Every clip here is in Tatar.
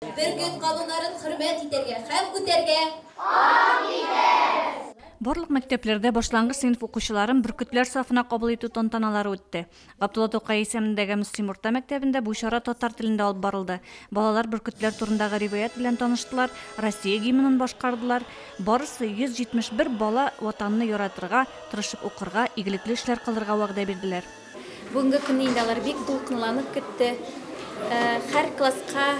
Bir gün kanunların hürmet iterge, hem güterge. Барлык мәктәпләрдә башлангыч сыйныф укучыларын бүркетләр сафына кабул итү тантаналары үтте. Габдулла Тукай исемендәге Мөслим урта мәктәбендә бу чара татар телендә алып барылды. Балалар бүркетләр турындагы риваят белән таныштылар, Россия гимнын башкардылар. Барысы 171 бала ватанны яратырга, тырышып укырга, игелекле эшләр кылырга вәгъдә бирделәр. Бүгенге көнне инде алар бик дулкынланып китте. Һәр класска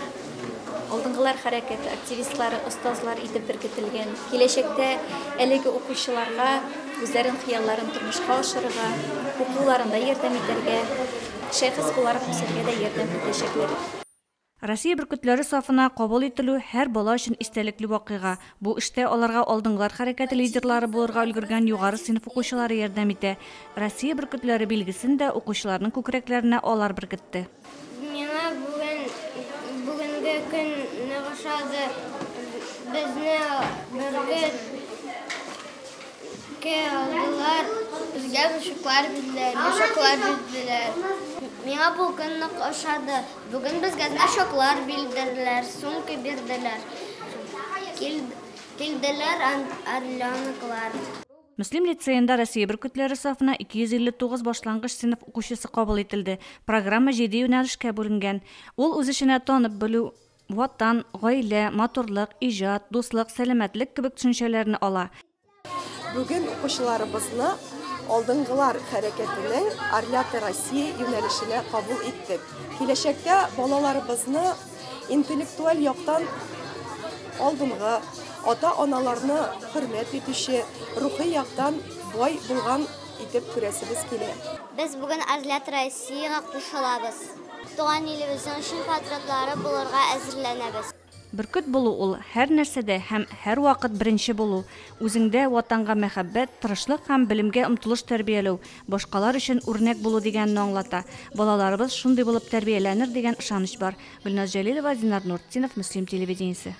алдынгылар хәрәкәте активистлары, остазлар итеп беркетелгән. Киләчәктә әлеге укучыларга үзләрен хыялларын тормышка ашырырга, укуларында ярдәм итәргә, шәхес буларак үсәргә дә ярдәм итәчәкләр. Россия бүркетләре сафына кабул ителү һәр бала өчен истәлекле вакыйга. Бу эштә аларга алдынгылар хәрәкәте лидерлары булырга өлгергән югары сыйныф укучылары ярдәм итә. Россия бүркетләре билгесен дә укучыларның күкрәкләренә алар беркетте. Миңа бүгенге көн ошады. Безне бүркеткә алдылар, безгә мешоклар бирделәр. Миңа бу көн ошады. Бүген безгә мешоклар бирделәр, сумка бирделәр. Килделәр орлёнклар. Мөслим лицейында Россия бүркетләре сафына 259 башлангыч сыйныф укучысы кабул ителде. Программа 7 юнәлешкә бүленгән. Ул үз эшенә танып белү, ватан, гаилә, матурлык, иҗат, дуслык, сәламәтлек кебек төшенчәләрне ала. Бүген укучыларыбызны алдынгылар хәрәкәтенең Орляты Россия юнәлешенә кабул иттек. Киләчәктә балаларыбызны интеллектуаль яктан алдынгы ата-аналарны хөрмәт итүче, рухи яктан бай булган итеп күрәсебез килә. Без бүген Орляты Россияга кушылабыз. Туган илебезнең өчен патриотлары булырга әзерләнәбез. Бүркет булу ул һәр нәрсәдә һәм һәр вакыт беренче булу, үзеңдә ватанга мәхәббәт, тырышлык һәм белемгә омтылыш тәрбияләү, башкалар өчен үрнәк булу дигәнне аңлата. Балаларыбыз шундый булып тәрбияләнер дигән ышаныч бар. Гөлназ Җәлилова, Динар Нуртдинов, Мөслим телевидениесе.